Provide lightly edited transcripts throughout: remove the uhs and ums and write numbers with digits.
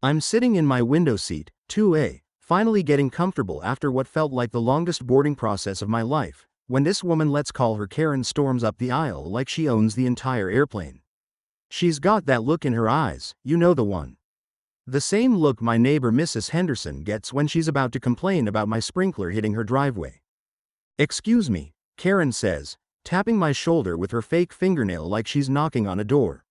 I'm sitting in my window seat, 2A, finally getting comfortable after what felt like the longest boarding process of my life, when this woman, let's call her Karen, storms up the aisle like she owns the entire airplane. She's got that look in her eyes, you know the one. The same look my neighbor Mrs. Henderson gets when she's about to complain about my sprinkler hitting her driveway. "Excuse me," Karen says, tapping my shoulder with her fake fingernail like she's knocking on a door.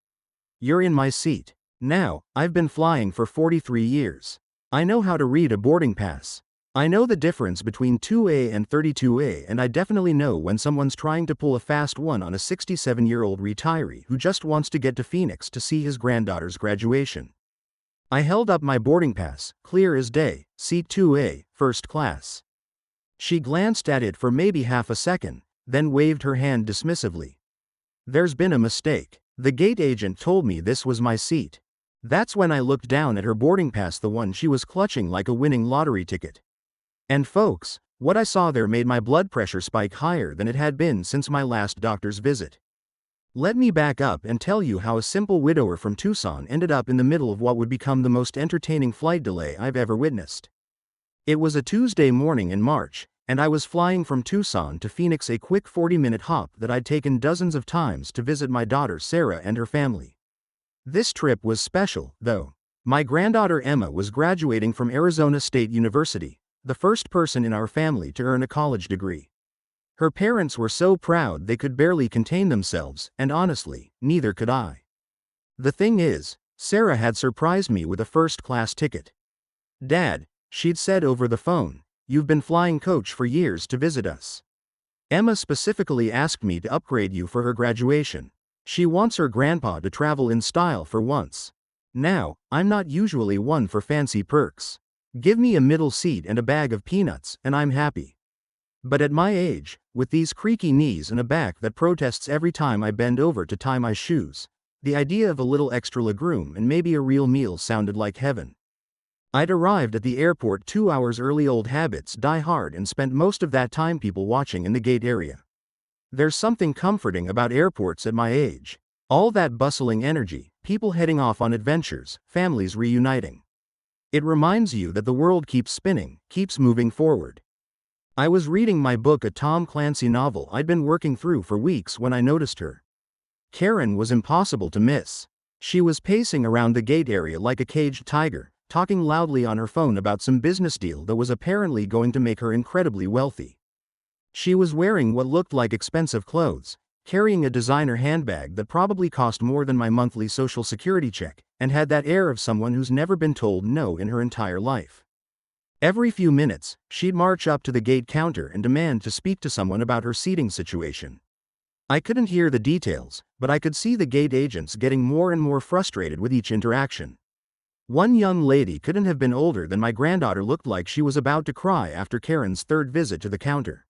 "You're in my seat. Now, I've been flying for 43 years. I know how to read a boarding pass. I know the difference between 2A and 32A, and I definitely know when someone's trying to pull a fast one on a 67-year-old retiree who just wants to get to Phoenix to see his granddaughter's graduation." I held up my boarding pass, clear as day, seat 2A, first class. She glanced at it for maybe half a second, then waved her hand dismissively. "There's been a mistake. The gate agent told me this was my seat." That's when I looked down at her boarding pass, the one she was clutching like a winning lottery ticket. And folks, what I saw there made my blood pressure spike higher than it had been since my last doctor's visit. Let me back up and tell you how a simple widower from Tucson ended up in the middle of what would become the most entertaining flight delay I've ever witnessed. It was a Tuesday morning in March, and I was flying from Tucson to Phoenix, a quick 40-minute hop that I'd taken dozens of times to visit my daughter Sarah and her family. This trip was special, though. My granddaughter Emma was graduating from Arizona State University, the first person in our family to earn a college degree. Her parents were so proud they could barely contain themselves, and honestly, neither could I. The thing is, Sarah had surprised me with a first-class ticket. "Dad," she'd said over the phone, "you've been flying coach for years to visit us. Emma specifically asked me to upgrade you for her graduation. She wants her grandpa to travel in style for once. Now, I'm not usually one for fancy perks. Give me a middle seat and a bag of peanuts, and I'm happy. But at my age, with these creaky knees and a back that protests every time I bend over to tie my shoes, the idea of a little extra legroom and maybe a real meal sounded like heaven." I'd arrived at the airport 2 hours early. Old habits die hard, and spent most of that time people watching in the gate area. There's something comforting about airports at my age. All that bustling energy, people heading off on adventures, families reuniting. It reminds you that the world keeps spinning, keeps moving forward. I was reading my book, a Tom Clancy novel I'd been working through for weeks, when I noticed her. Karen was impossible to miss. She was pacing around the gate area like a caged tiger, talking loudly on her phone about some business deal that was apparently going to make her incredibly wealthy. She was wearing what looked like expensive clothes, carrying a designer handbag that probably cost more than my monthly Social Security check, and had that air of someone who's never been told no in her entire life. Every few minutes, she'd march up to the gate counter and demand to speak to someone about her seating situation. I couldn't hear the details, but I could see the gate agents getting more and more frustrated with each interaction. One young lady couldn't have been older than my granddaughter looked like she was about to cry after Karen's third visit to the counter.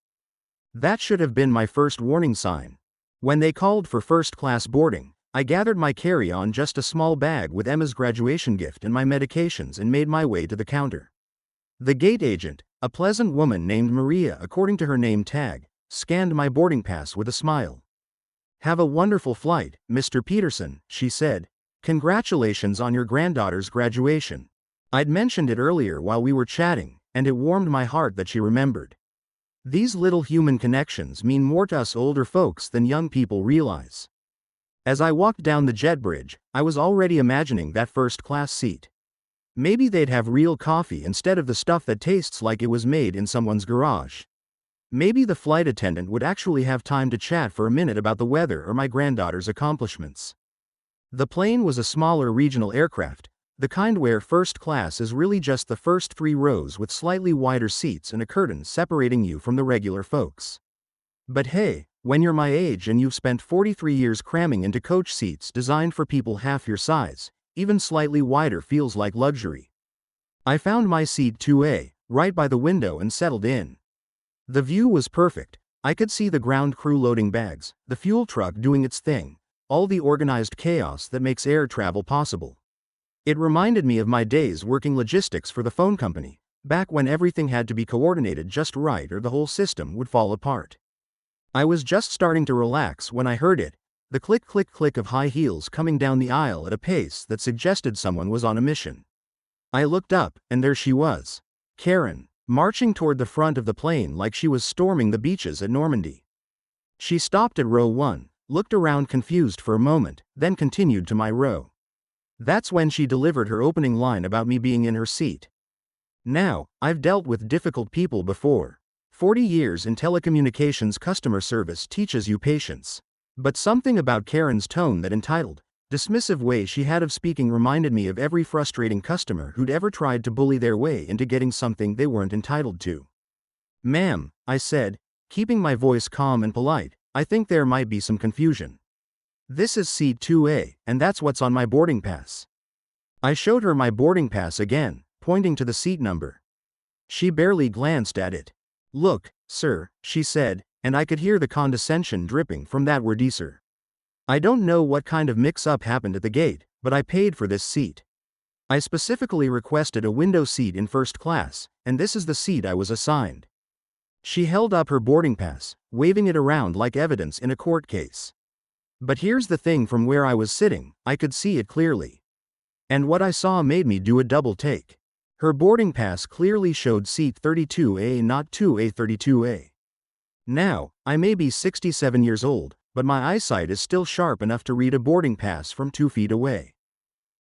That should have been my first warning sign. When they called for first-class boarding, I gathered my carry-on, just a small bag with Emma's graduation gift and my medications, and made my way to the counter. The gate agent, a pleasant woman named Maria according to her name tag, scanned my boarding pass with a smile. "Have a wonderful flight, Mr. Peterson," she said. "Congratulations on your granddaughter's graduation." I'd mentioned it earlier while we were chatting, and it warmed my heart that she remembered. These little human connections mean more to us older folks than young people realize. As I walked down the jet bridge, I was already imagining that first-class seat. Maybe they'd have real coffee instead of the stuff that tastes like it was made in someone's garage. Maybe the flight attendant would actually have time to chat for a minute about the weather or my granddaughter's accomplishments. The plane was a smaller regional aircraft, the kind where first class is really just the first 3 rows with slightly wider seats and a curtain separating you from the regular folks. But hey, when you're my age and you've spent 43 years cramming into coach seats designed for people half your size, even slightly wider feels like luxury. I found my seat 2A, right by the window, and settled in. The view was perfect. I could see the ground crew loading bags, the fuel truck doing its thing, all the organized chaos that makes air travel possible. It reminded me of my days working logistics for the phone company, back when everything had to be coordinated just right or the whole system would fall apart. I was just starting to relax when I heard it, the click-click-click of high heels coming down the aisle at a pace that suggested someone was on a mission. I looked up, and there she was. Karen, marching toward the front of the plane like she was storming the beaches at Normandy. She stopped at row 1, looked around confused for a moment, then continued to my row. That's when she delivered her opening line about me being in her seat. Now, I've dealt with difficult people before. 40 years in telecommunications customer service teaches you patience. But something about Karen's tone, that entitled, dismissive way she had of speaking, reminded me of every frustrating customer who'd ever tried to bully their way into getting something they weren't entitled to. "Ma'am," I said, keeping my voice calm and polite, "I think there might be some confusion. This is seat 2A, and that's what's on my boarding pass." I showed her my boarding pass again, pointing to the seat number. She barely glanced at it. "Look, sir," she said, and I could hear the condescension dripping from that word, sir. "I don't know what kind of mix-up happened at the gate, but I paid for this seat. I specifically requested a window seat in first class, and this is the seat I was assigned." She held up her boarding pass, waving it around like evidence in a court case. But here's the thing, from where I was sitting, I could see it clearly. And what I saw made me do a double take. Her boarding pass clearly showed seat 32A, not 2A, 32A. Now, I may be 67 years old, but my eyesight is still sharp enough to read a boarding pass from 2 feet away.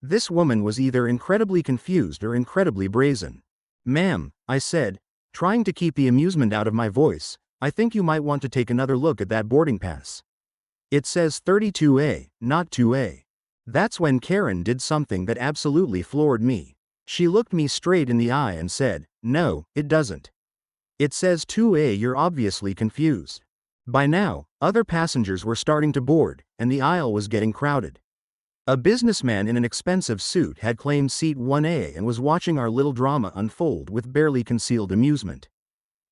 This woman was either incredibly confused or incredibly brazen. "Ma'am," I said, trying to keep the amusement out of my voice, "I think you might want to take another look at that boarding pass. It says 32A, not 2A. That's when Karen did something that absolutely floored me. She looked me straight in the eye and said, "No, it doesn't. It says 2A, you're obviously confused." By now, other passengers were starting to board, and the aisle was getting crowded. A businessman in an expensive suit had claimed seat 1A and was watching our little drama unfold with barely concealed amusement.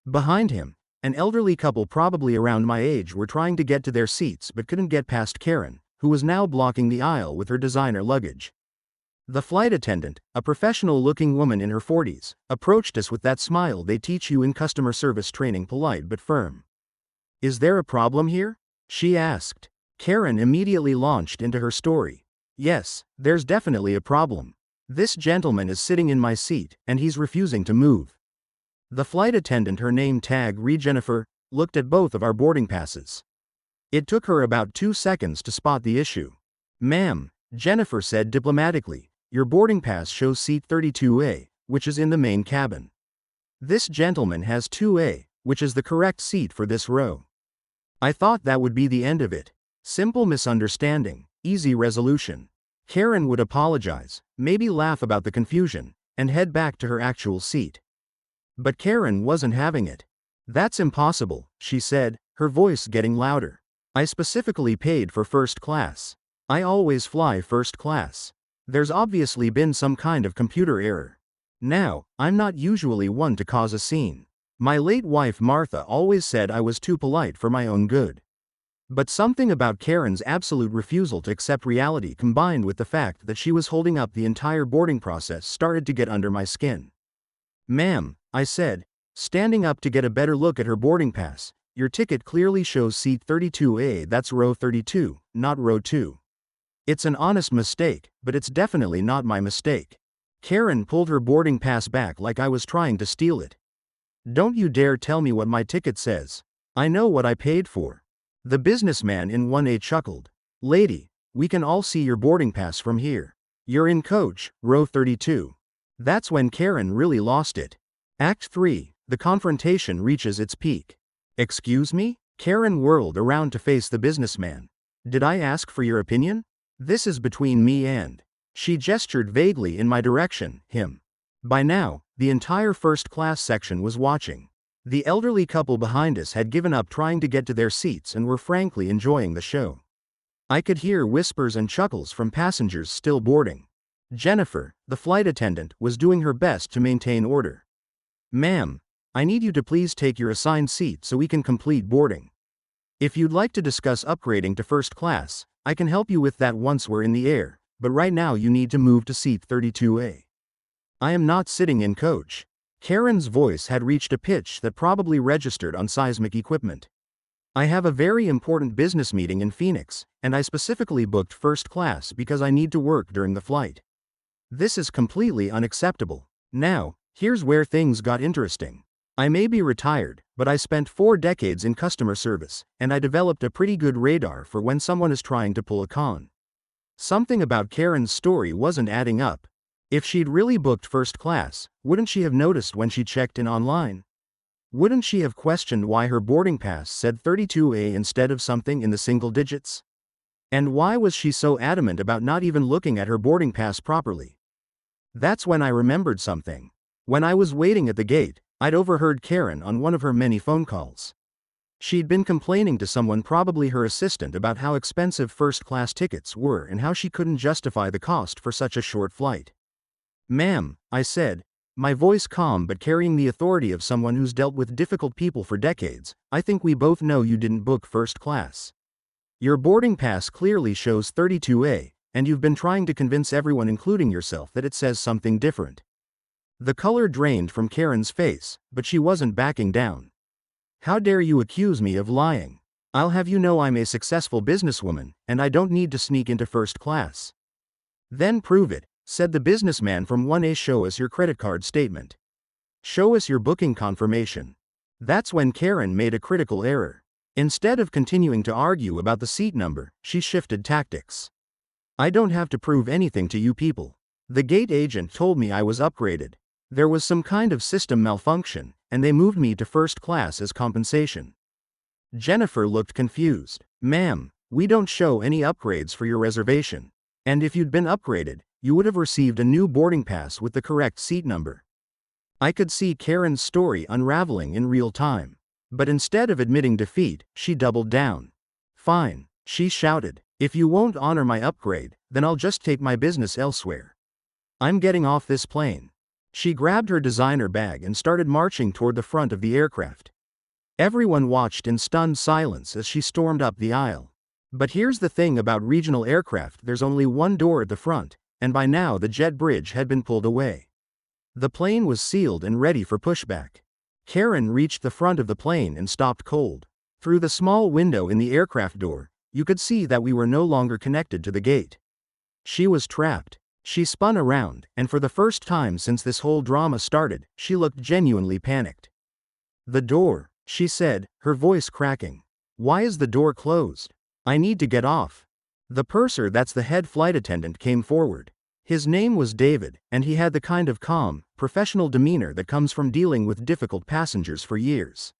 Behind him, an elderly couple probably around my age were trying to get to their seats but couldn't get past Karen, who was now blocking the aisle with her designer luggage. The flight attendant, a professional-looking woman in her 40s, approached us with that smile they teach you in customer service training, polite but firm. "Is there a problem here?" she asked. Karen immediately launched into her story. "Yes, there's definitely a problem. This gentleman is sitting in my seat, and he's refusing to move." The flight attendant, her name tag read Jennifer, looked at both of our boarding passes. It took her about 2 seconds to spot the issue. "Ma'am," Jennifer said diplomatically, "your boarding pass shows seat 32A, which is in the main cabin. This gentleman has 2A, which is the correct seat for this row." I thought that would be the end of it. Simple misunderstanding, easy resolution. Karen would apologize, maybe laugh about the confusion, and head back to her actual seat. But Karen wasn't having it. "That's impossible," she said, her voice getting louder. "I specifically paid for first class. I always fly first class. There's obviously been some kind of computer error. Now, I'm not usually one to cause a scene. My late wife Martha always said I was too polite for my own good. But something about Karen's absolute refusal to accept reality, combined with the fact that she was holding up the entire boarding process, started to get under my skin. "Ma'am," I said, standing up to get a better look at her boarding pass, "your ticket clearly shows seat 32A, that's row 32, not row 2. It's an honest mistake, but it's definitely not my mistake." Karen pulled her boarding pass back like I was trying to steal it. "Don't you dare tell me what my ticket says. I know what I paid for." The businessman in 1A chuckled. "Lady, we can all see your boarding pass from here. You're in coach, row 32. That's when Karen really lost it. Act 3, the confrontation reaches its peak. "Excuse me?" Karen whirled around to face the businessman. "Did I ask for your opinion? This is between me and—" She gestured vaguely in my direction, him. By now, the entire first-class section was watching. The elderly couple behind us had given up trying to get to their seats and were frankly enjoying the show. I could hear whispers and chuckles from passengers still boarding. Jennifer, the flight attendant, was doing her best to maintain order. "Ma'am, I need you to please take your assigned seat so we can complete boarding. If you'd like to discuss upgrading to first class, I can help you with that once we're in the air, but right now you need to move to seat 32A. I am not sitting in coach." Karen's voice had reached a pitch that probably registered on seismic equipment. "I have a very important business meeting in Phoenix, and I specifically booked first class because I need to work during the flight. This is completely unacceptable. Now, here's where things got interesting. I may be retired, but I spent 4 decades in customer service, and I developed a pretty good radar for when someone is trying to pull a con. Something about Karen's story wasn't adding up. If she'd really booked first class, wouldn't she have noticed when she checked in online? Wouldn't she have questioned why her boarding pass said 32A instead of something in the single digits? And why was she so adamant about not even looking at her boarding pass properly? That's when I remembered something. When I was waiting at the gate, I'd overheard Karen on one of her many phone calls. She'd been complaining to someone, probably her assistant, about how expensive first-class tickets were and how she couldn't justify the cost for such a short flight. "Ma'am," I said, my voice calm but carrying the authority of someone who's dealt with difficult people for decades, "I think we both know you didn't book first class. Your boarding pass clearly shows 32A, and you've been trying to convince everyone, including yourself, that it says something different." The color drained from Karen's face, but she wasn't backing down. "How dare you accuse me of lying? I'll have you know I'm a successful businesswoman, and I don't need to sneak into first class." "Then prove it," said the businessman from 1A. "Show us your credit card statement. Show us your booking confirmation." That's when Karen made a critical error. Instead of continuing to argue about the seat number, she shifted tactics. "I don't have to prove anything to you people. The gate agent told me I was upgraded. There was some kind of system malfunction, and they moved me to first class as compensation." Jennifer looked confused. "Ma'am, we don't show any upgrades for your reservation. And if you'd been upgraded, you would have received a new boarding pass with the correct seat number." I could see Karen's story unraveling in real time. But instead of admitting defeat, she doubled down. "Fine," she shouted. "If you won't honor my upgrade, then I'll just take my business elsewhere. I'm getting off this plane." She grabbed her designer bag and started marching toward the front of the aircraft. Everyone watched in stunned silence as she stormed up the aisle. But here's the thing about regional aircraft: there's only one door at the front, and by now the jet bridge had been pulled away. The plane was sealed and ready for pushback. Karen reached the front of the plane and stopped cold. Through the small window in the aircraft door, you could see that we were no longer connected to the gate. She was trapped. She spun around, and for the first time since this whole drama started, she looked genuinely panicked. "The door," she said, her voice cracking. "Why is the door closed? I need to get off." The purser, that's the head flight attendant, came forward. His name was David, and he had the kind of calm, professional demeanor that comes from dealing with difficult passengers for years.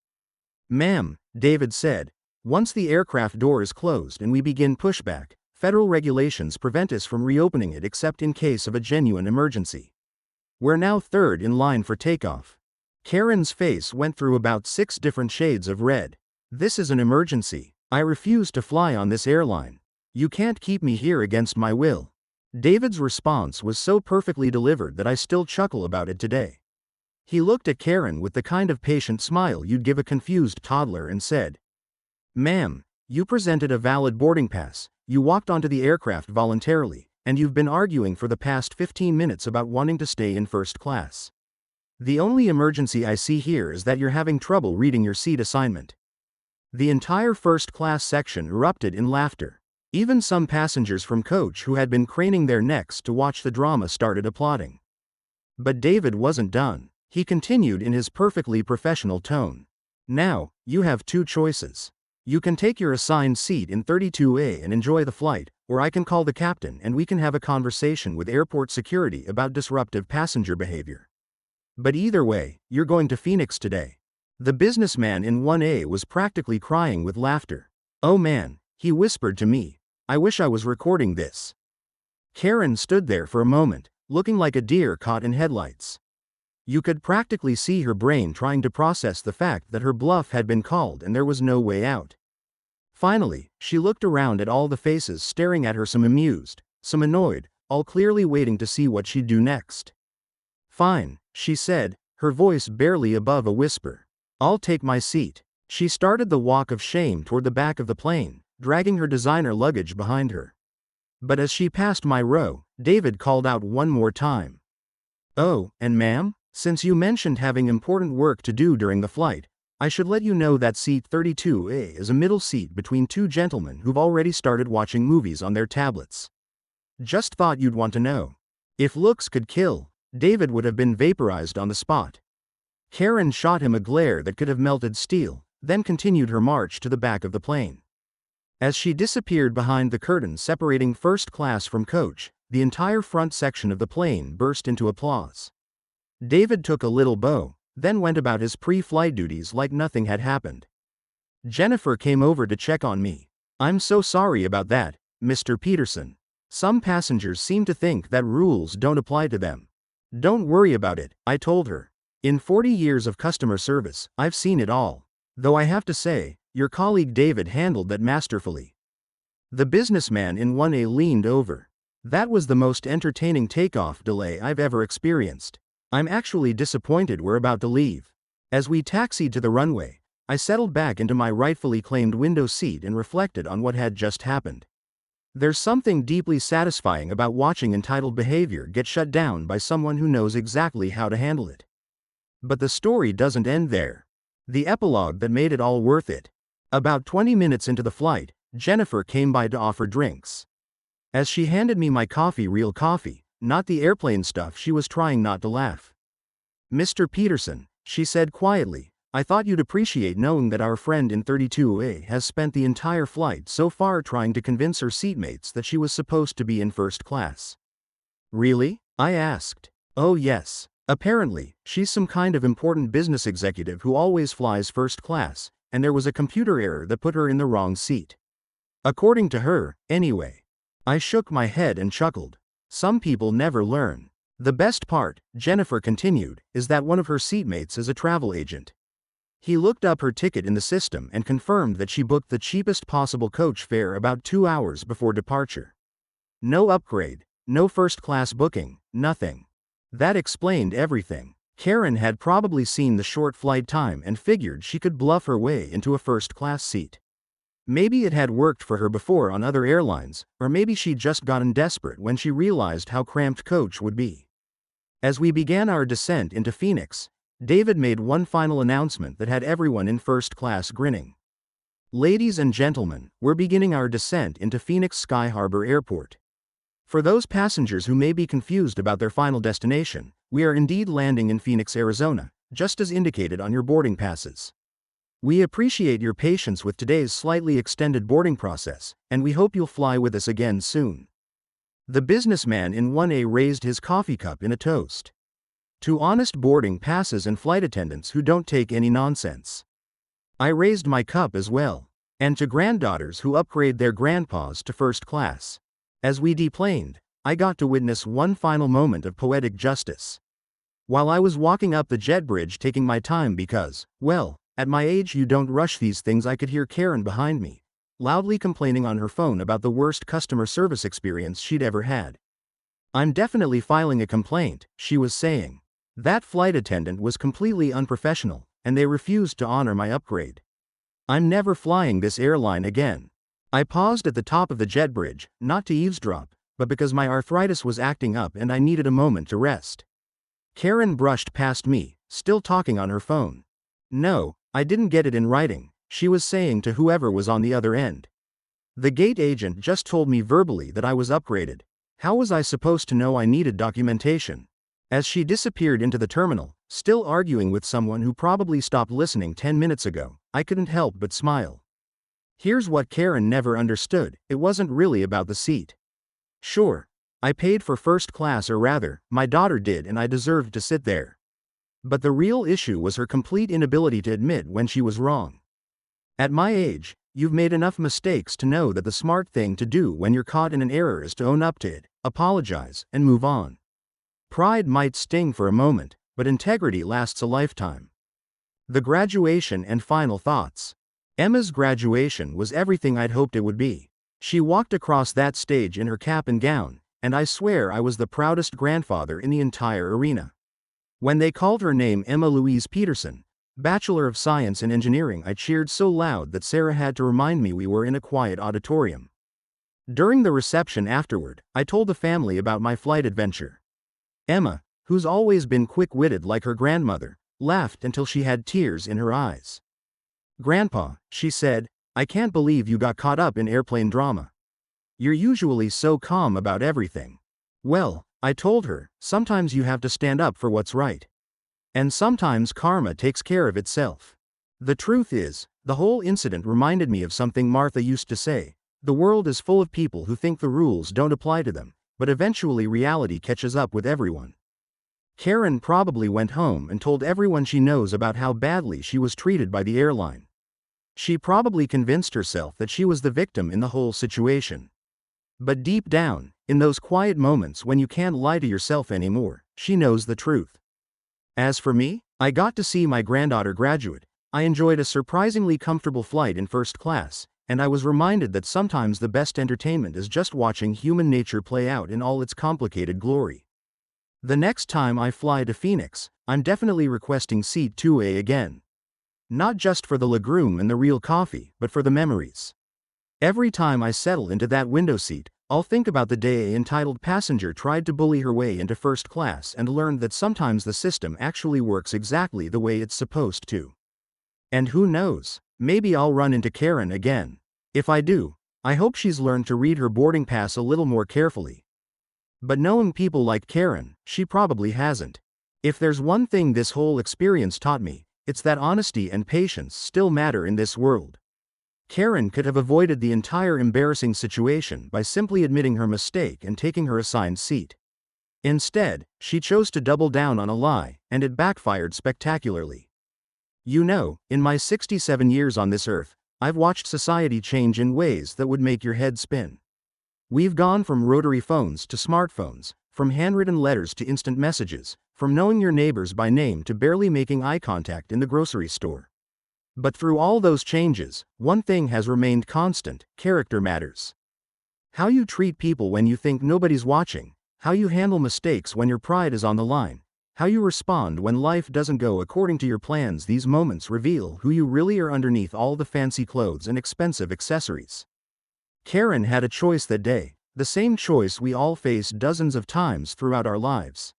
"Ma'am," David said, "once the aircraft door is closed and we begin pushback, federal regulations prevent us from reopening it except in case of a genuine emergency. We're now third in line for takeoff." Karen's face went through about 6 different shades of red. "This is an emergency. I refuse to fly on this airline. You can't keep me here against my will." David's response was so perfectly delivered that I still chuckle about it today. He looked at Karen with the kind of patient smile you'd give a confused toddler and said, "Ma'am, you presented a valid boarding pass, you walked onto the aircraft voluntarily, and you've been arguing for the past 15 minutes about wanting to stay in first class. The only emergency I see here is that you're having trouble reading your seat assignment." The entire first class section erupted in laughter. Even some passengers from coach who had been craning their necks to watch the drama started applauding. But David wasn't done. He continued in his perfectly professional tone. "Now, you have 2 choices. You can take your assigned seat in 32A and enjoy the flight, or I can call the captain and we can have a conversation with airport security about disruptive passenger behavior. But either way, you're going to Phoenix today." The businessman in 1A was practically crying with laughter. "Oh man," he whispered to me, "I wish I was recording this." Karen stood there for a moment, looking like a deer caught in headlights. You could practically see her brain trying to process the fact that her bluff had been called and there was no way out. Finally, she looked around at all the faces staring at her, some amused, some annoyed, all clearly waiting to see what she'd do next. "Fine," she said, her voice barely above a whisper. "I'll take my seat." She started the walk of shame toward the back of the plane, dragging her designer luggage behind her. But as she passed my row, David called out one more time. "Oh, and ma'am, since you mentioned having important work to do during the flight, I should let you know that seat 32A is a middle seat between 2 gentlemen who've already started watching movies on their tablets. Just thought you'd want to know." If looks could kill, David would have been vaporized on the spot. Karen shot him a glare that could have melted steel, then continued her march to the back of the plane. As she disappeared behind the curtain separating first class from coach, the entire front section of the plane burst into applause. David took a little bow, then went about his pre-flight duties like nothing had happened. Jennifer came over to check on me. "I'm so sorry about that, Mr. Peterson. Some passengers seem to think that rules don't apply to them." "Don't worry about it," I told her. "In 40 years of customer service, I've seen it all. Though I have to say, your colleague David handled that masterfully." The businessman in 1A leaned over. "That was the most entertaining takeoff delay I've ever experienced. I'm actually disappointed we're about to leave." As we taxied to the runway, I settled back into my rightfully claimed window seat and reflected on what had just happened. There's something deeply satisfying about watching entitled behavior get shut down by someone who knows exactly how to handle it. But the story doesn't end there. The epilogue that made it all worth it. About 20 minutes into the flight, Jennifer came by to offer drinks. As she handed me my coffee, real coffee, not the airplane stuff, she was trying not to laugh. "Mr. Peterson," she said quietly, "I thought you'd appreciate knowing that our friend in 32A has spent the entire flight so far trying to convince her seatmates that she was supposed to be in first class." "Really?" I asked. "Oh yes. Apparently, she's some kind of important business executive who always flies first class, and there was a computer error that put her in the wrong seat. According to her, anyway." I shook my head and chuckled. Some people never learn. "The best part," Jennifer continued, "is that one of her seatmates is a travel agent. He looked up her ticket in the system and confirmed that she booked the cheapest possible coach fare about 2 hours before departure. No upgrade, no first-class booking, nothing. That explained everything. Karen had probably seen the short flight time and figured she could bluff her way into a first-class seat. Maybe it had worked for her before on other airlines, or maybe she'd just gotten desperate when she realized how cramped coach would be. As we began our descent into Phoenix, David made one final announcement that had everyone in first class grinning. "Ladies and gentlemen, we're beginning our descent into Phoenix Sky Harbor Airport. For those passengers who may be confused about their final destination, we are indeed landing in Phoenix, Arizona, just as indicated on your boarding passes. We appreciate your patience with today's slightly extended boarding process, and we hope you'll fly with us again soon." The businessman in 1A raised his coffee cup in a toast. "To honest boarding passes and flight attendants who don't take any nonsense." I raised my cup as well. "And to granddaughters who upgrade their grandpas to first class." As we deplaned, I got to witness one final moment of poetic justice. While I was walking up the jet bridge taking my time because, well, at my age you don't rush these things, I could hear Karen behind me, loudly complaining on her phone about the worst customer service experience she'd ever had. "I'm definitely filing a complaint," she was saying. "That flight attendant was completely unprofessional, and they refused to honor my upgrade. I'm never flying this airline again." I paused at the top of the jet bridge, not to eavesdrop, but because my arthritis was acting up and I needed a moment to rest. Karen brushed past me, still talking on her phone. "No, I didn't get it in writing," she was saying to whoever was on the other end. "The gate agent just told me verbally that I was upgraded. How was I supposed to know I needed documentation?" As she disappeared into the terminal, still arguing with someone who probably stopped listening 10 minutes ago, I couldn't help but smile. Here's what Karen never understood: it wasn't really about the seat. Sure, I paid for first class, or rather, my daughter did, and I deserved to sit there. But the real issue was her complete inability to admit when she was wrong. At my age, you've made enough mistakes to know that the smart thing to do when you're caught in an error is to own up to it, apologize, and move on. Pride might sting for a moment, but integrity lasts a lifetime. The graduation and final thoughts. Emma's graduation was everything I'd hoped it would be. She walked across that stage in her cap and gown, and I swear I was the proudest grandfather in the entire arena. When they called her name Emma Louise Peterson, Bachelor of Science in Engineering, I cheered so loud that Sarah had to remind me we were in a quiet auditorium. During the reception afterward, I told the family about my flight adventure. Emma, who's always been quick-witted like her grandmother, laughed until she had tears in her eyes. "Grandpa," she said, "I can't believe you got caught up in airplane drama. You're usually so calm about everything." "Well, I told her, sometimes you have to stand up for what's right. And sometimes karma takes care of itself. The truth is, the whole incident reminded me of something Martha used to say. The world is full of people who think the rules don't apply to them, but eventually reality catches up with everyone. Karen probably went home and told everyone she knows about how badly she was treated by the airline. She probably convinced herself that she was the victim in the whole situation. But deep down, in those quiet moments when you can't lie to yourself anymore, she knows the truth. As for me, I got to see my granddaughter graduate. I enjoyed a surprisingly comfortable flight in first class, and I was reminded that sometimes the best entertainment is just watching human nature play out in all its complicated glory. The next time I fly to Phoenix, I'm definitely requesting seat 2A again. Not just for the legroom and the real coffee, but for the memories. Every time I settle into that window seat, I'll think about the day an entitled passenger tried to bully her way into first class and learned that sometimes the system actually works exactly the way it's supposed to. And who knows, maybe I'll run into Karen again. If I do, I hope she's learned to read her boarding pass a little more carefully. But knowing people like Karen, she probably hasn't. If there's one thing this whole experience taught me, it's that honesty and patience still matter in this world. Karen could have avoided the entire embarrassing situation by simply admitting her mistake and taking her assigned seat. Instead, she chose to double down on a lie, and it backfired spectacularly. You know, in my 67 years on this earth, I've watched society change in ways that would make your head spin. We've gone from rotary phones to smartphones, from handwritten letters to instant messages, from knowing your neighbors by name to barely making eye contact in the grocery store. But through all those changes, one thing has remained constant: character matters. How you treat people when you think nobody's watching, how you handle mistakes when your pride is on the line, how you respond when life doesn't go according to your plans. These moments reveal who you really are underneath all the fancy clothes and expensive accessories. Karen had a choice that day, the same choice we all face dozens of times throughout our lives.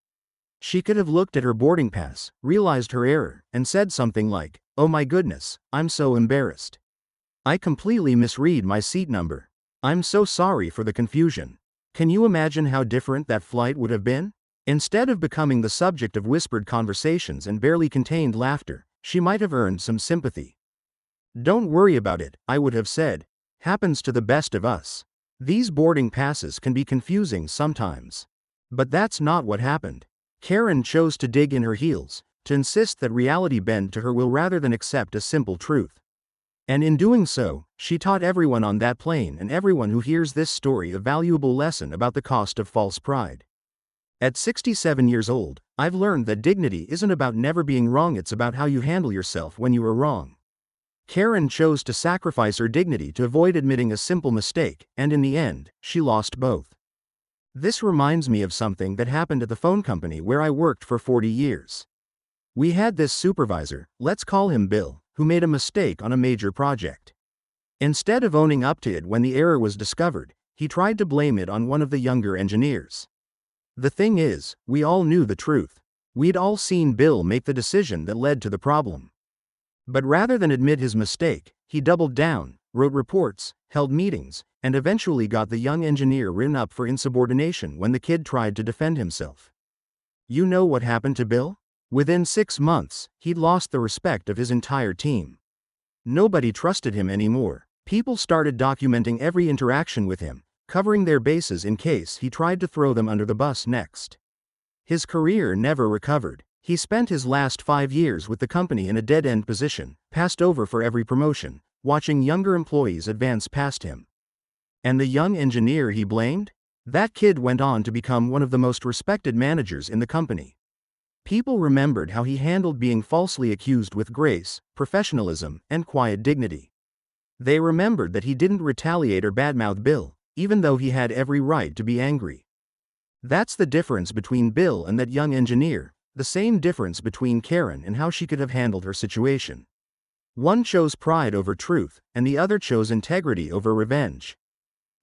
She could have looked at her boarding pass, realized her error, and said something like, "Oh my goodness, I'm so embarrassed. I completely misread my seat number. I'm so sorry for the confusion." Can you imagine how different that flight would have been? Instead of becoming the subject of whispered conversations and barely contained laughter, she might have earned some sympathy. "Don't worry about it," I would have said. "Happens to the best of us. These boarding passes can be confusing sometimes." But that's not what happened. Karen chose to dig in her heels, to insist that reality bend to her will rather than accept a simple truth. And in doing so, she taught everyone on that plane and everyone who hears this story a valuable lesson about the cost of false pride. At 67 years old, I've learned that dignity isn't about never being wrong, it's about how you handle yourself when you are wrong. Karen chose to sacrifice her dignity to avoid admitting a simple mistake, and in the end, she lost both. This reminds me of something that happened at the phone company where I worked for 40 years. We had this supervisor, let's call him Bill, who made a mistake on a major project. Instead of owning up to it when the error was discovered, he tried to blame it on one of the younger engineers. The thing is, we all knew the truth. We'd all seen Bill make the decision that led to the problem. But rather than admit his mistake, he doubled down, wrote reports, held meetings, and eventually got the young engineer written up for insubordination when the kid tried to defend himself. You know what happened to Bill? Within 6 months, he'd lost the respect of his entire team. Nobody trusted him anymore. People started documenting every interaction with him, covering their bases in case he tried to throw them under the bus next. His career never recovered. He spent his last 5 years with the company in a dead-end position, passed over for every promotion, watching younger employees advance past him. And the young engineer he blamed? That kid went on to become one of the most respected managers in the company. People remembered how he handled being falsely accused with grace, professionalism, and quiet dignity. They remembered that he didn't retaliate or badmouth Bill, even though he had every right to be angry. That's the difference between Bill and that young engineer, the same difference between Karen and how she could have handled her situation. One chose pride over truth, and the other chose integrity over revenge.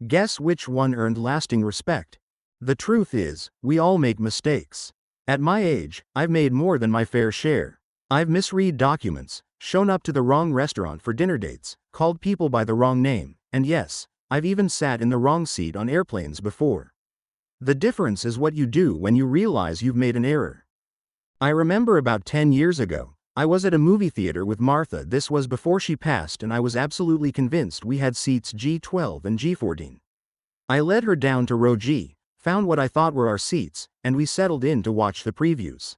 Guess which one earned lasting respect? The truth is, we all make mistakes. At my age, I've made more than my fair share. I've misread documents, shown up to the wrong restaurant for dinner dates, called people by the wrong name, and yes, I've even sat in the wrong seat on airplanes before. The difference is what you do when you realize you've made an error. I remember about 10 years ago, I was at a movie theater with Martha. This was before she passed, and I was absolutely convinced we had seats G12 and G14. I led her down to row G, found what I thought were our seats, and we settled in to watch the previews.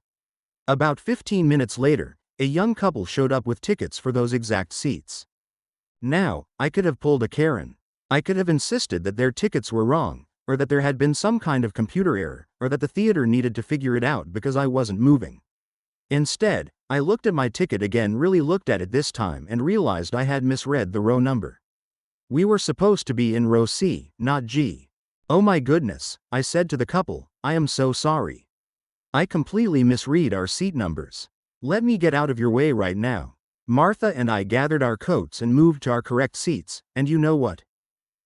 About 15 minutes later, a young couple showed up with tickets for those exact seats. Now, I could have pulled a Karen. I could have insisted that their tickets were wrong, or that there had been some kind of computer error, or that the theater needed to figure it out because I wasn't moving. Instead, I looked at my ticket again, really looked at it this time, and realized I had misread the row number. We were supposed to be in row C, not G. Oh my goodness, I said to the couple, I am so sorry. I completely misread our seat numbers. Let me get out of your way right now. Martha and I gathered our coats and moved to our correct seats, and you know what?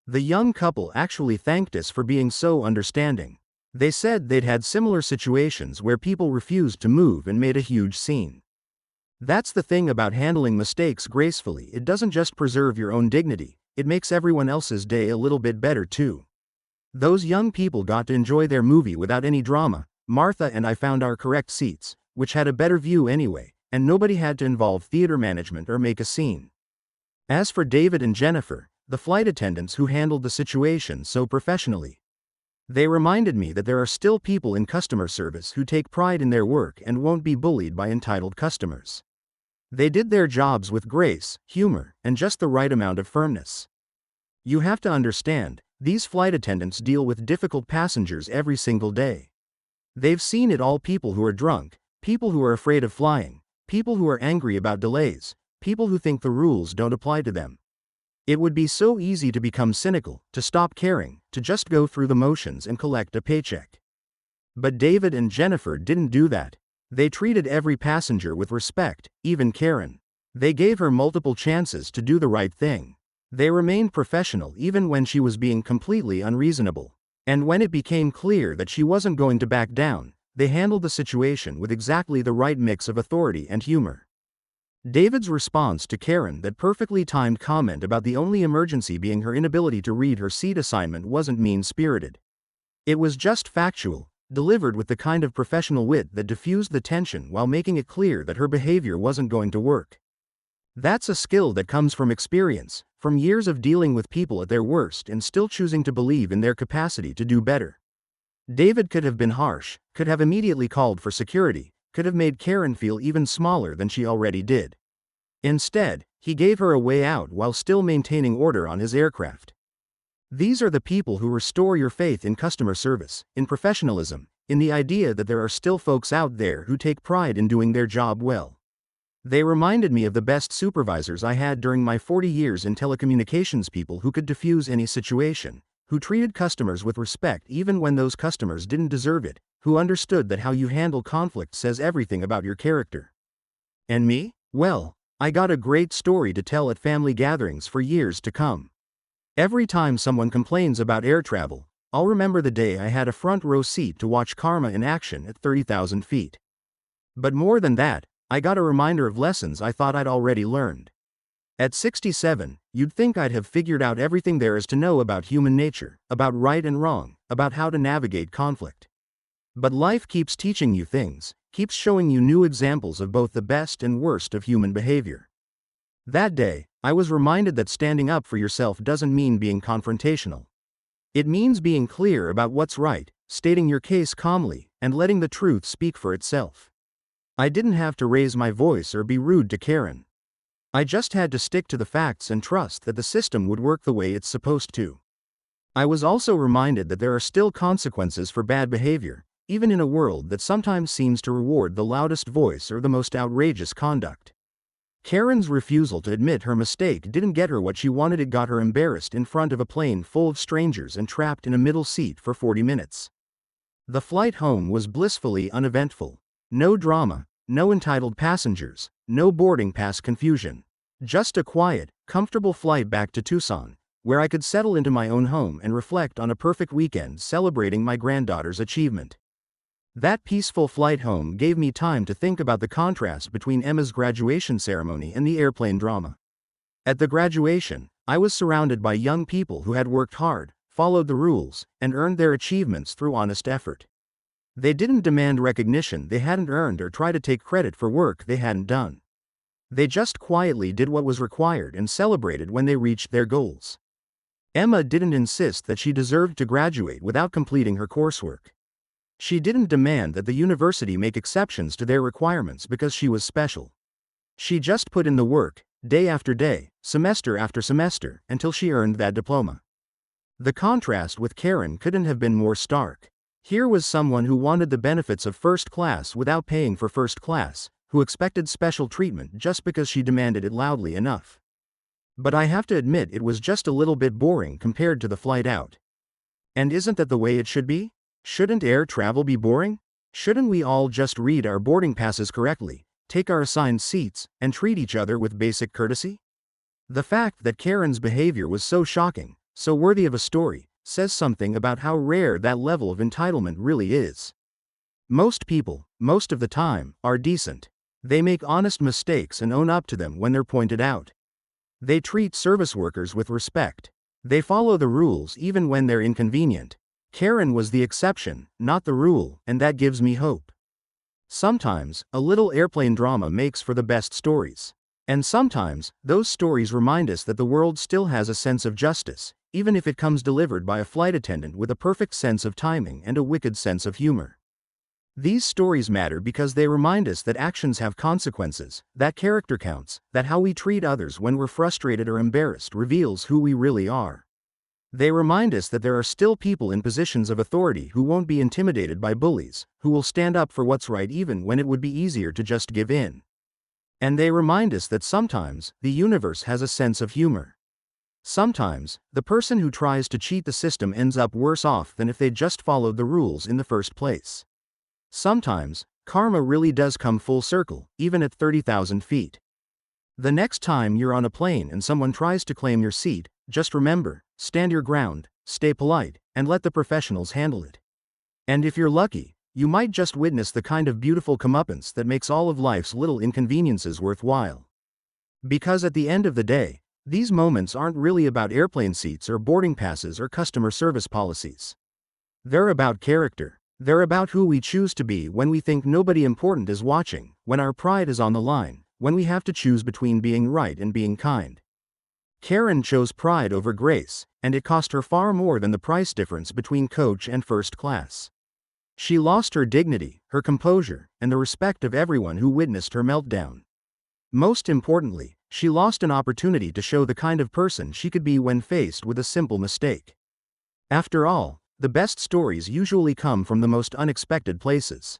The young couple actually thanked us for being so understanding. They said they'd had similar situations where people refused to move and made a huge scene. That's the thing about handling mistakes gracefully. It doesn't just preserve your own dignity, it makes everyone else's day a little bit better too. Those young people got to enjoy their movie without any drama. Martha and I found our correct seats, which had a better view anyway, and nobody had to involve theater management or make a scene. As for David and Jennifer, the flight attendants who handled the situation so professionally, they reminded me that there are still people in customer service who take pride in their work and won't be bullied by entitled customers. They did their jobs with grace, humor, and just the right amount of firmness. You have to understand, these flight attendants deal with difficult passengers every single day. They've seen it all: people who are drunk, people who are afraid of flying, people who are angry about delays, people who think the rules don't apply to them. It would be so easy to become cynical, to stop caring, to just go through the motions and collect a paycheck. But David and Jennifer didn't do that. They treated every passenger with respect, even Karen. They gave her multiple chances to do the right thing. They remained professional even when she was being completely unreasonable. And when it became clear that she wasn't going to back down, they handled the situation with exactly the right mix of authority and humor. David's response to Karen, that perfectly timed comment about the only emergency being her inability to read her seat assignment, wasn't mean-spirited. It was just factual, delivered with the kind of professional wit that diffused the tension while making it clear that her behavior wasn't going to work. That's a skill that comes from experience, from years of dealing with people at their worst and still choosing to believe in their capacity to do better. David could have been harsh, could have immediately called for security, could have made Karen feel even smaller than she already did. Instead, he gave her a way out while still maintaining order on his aircraft. These are the people who restore your faith in customer service, in professionalism, in the idea that there are still folks out there who take pride in doing their job well. They reminded me of the best supervisors I had during my 40 years in telecommunications: people who could diffuse any situation, who treated customers with respect even when those customers didn't deserve it, who understood that how you handle conflict says everything about your character. And me? Well, I got a great story to tell at family gatherings for years to come. Every time someone complains about air travel, I'll remember the day I had a front row seat to watch karma in action at 30,000 feet. But more than that, I got a reminder of lessons I thought I'd already learned. At 67, you'd think I'd have figured out everything there is to know about human nature, about right and wrong, about how to navigate conflict. But life keeps teaching you things, keeps showing you new examples of both the best and worst of human behavior. That day, I was reminded that standing up for yourself doesn't mean being confrontational. It means being clear about what's right, stating your case calmly, and letting the truth speak for itself. I didn't have to raise my voice or be rude to Karen. I just had to stick to the facts and trust that the system would work the way it's supposed to. I was also reminded that there are still consequences for bad behavior, even in a world that sometimes seems to reward the loudest voice or the most outrageous conduct. Karen's refusal to admit her mistake didn't get her what she wanted. It got her embarrassed in front of a plane full of strangers and trapped in a middle seat for 40 minutes. The flight home was blissfully uneventful. No drama, no entitled passengers, no boarding pass confusion. Just a quiet, comfortable flight back to Tucson, where I could settle into my own home and reflect on a perfect weekend celebrating my granddaughter's achievement. That peaceful flight home gave me time to think about the contrast between Emma's graduation ceremony and the airplane drama. At the graduation, I was surrounded by young people who had worked hard, followed the rules, and earned their achievements through honest effort. They didn't demand recognition they hadn't earned or try to take credit for work they hadn't done. They just quietly did what was required and celebrated when they reached their goals. Emma didn't insist that she deserved to graduate without completing her coursework. She didn't demand that the university make exceptions to their requirements because she was special. She just put in the work, day after day, semester after semester, until she earned that diploma. The contrast with Karen couldn't have been more stark. Here was someone who wanted the benefits of first class without paying for first class, who expected special treatment just because she demanded it loudly enough. But I have to admit it was just a little bit boring compared to the flight out. And isn't that the way it should be? Shouldn't air travel be boring? Shouldn't we all just read our boarding passes correctly, take our assigned seats, and treat each other with basic courtesy? The fact that Karen's behavior was so shocking, so worthy of a story, says something about how rare that level of entitlement really is. Most people, most of the time, are decent. They make honest mistakes and own up to them when they're pointed out. They treat service workers with respect. They follow the rules even when they're inconvenient. Karen was the exception, not the rule, and that gives me hope. Sometimes, a little airplane drama makes for the best stories. And sometimes, those stories remind us that the world still has a sense of justice, even if it comes delivered by a flight attendant with a perfect sense of timing and a wicked sense of humor. These stories matter because they remind us that actions have consequences, that character counts, that how we treat others when we're frustrated or embarrassed reveals who we really are. They remind us that there are still people in positions of authority who won't be intimidated by bullies, who will stand up for what's right even when it would be easier to just give in. And they remind us that sometimes, the universe has a sense of humor. Sometimes, the person who tries to cheat the system ends up worse off than if they just followed the rules in the first place. Sometimes, karma really does come full circle, even at 30,000 feet. The next time you're on a plane and someone tries to claim your seat, just remember, stand your ground, stay polite, and let the professionals handle it. And if you're lucky, you might just witness the kind of beautiful comeuppance that makes all of life's little inconveniences worthwhile. Because at the end of the day, these moments aren't really about airplane seats or boarding passes or customer service policies. They're about character. They're about who we choose to be when we think nobody important is watching, when our pride is on the line, when we have to choose between being right and being kind. Karen chose pride over grace, and it cost her far more than the price difference between coach and first class. She lost her dignity, her composure, and the respect of everyone who witnessed her meltdown. Most importantly, she lost an opportunity to show the kind of person she could be when faced with a simple mistake. After all, the best stories usually come from the most unexpected places.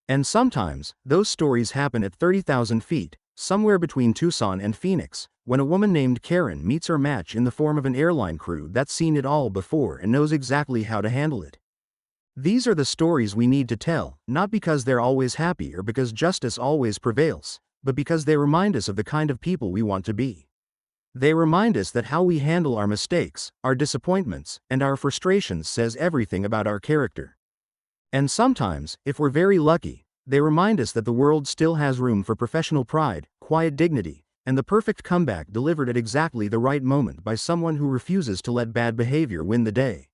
And sometimes, those stories happen at 30,000 feet, somewhere between Tucson and Phoenix, when a woman named Karen meets her match in the form of an airline crew that's seen it all before and knows exactly how to handle it. These are the stories we need to tell, not because they're always happy or because justice always prevails, but because they remind us of the kind of people we want to be. They remind us that how we handle our mistakes, our disappointments, and our frustrations says everything about our character. And sometimes, if we're very lucky, they remind us that the world still has room for professional pride, quiet dignity, and the perfect comeback delivered at exactly the right moment by someone who refuses to let bad behavior win the day.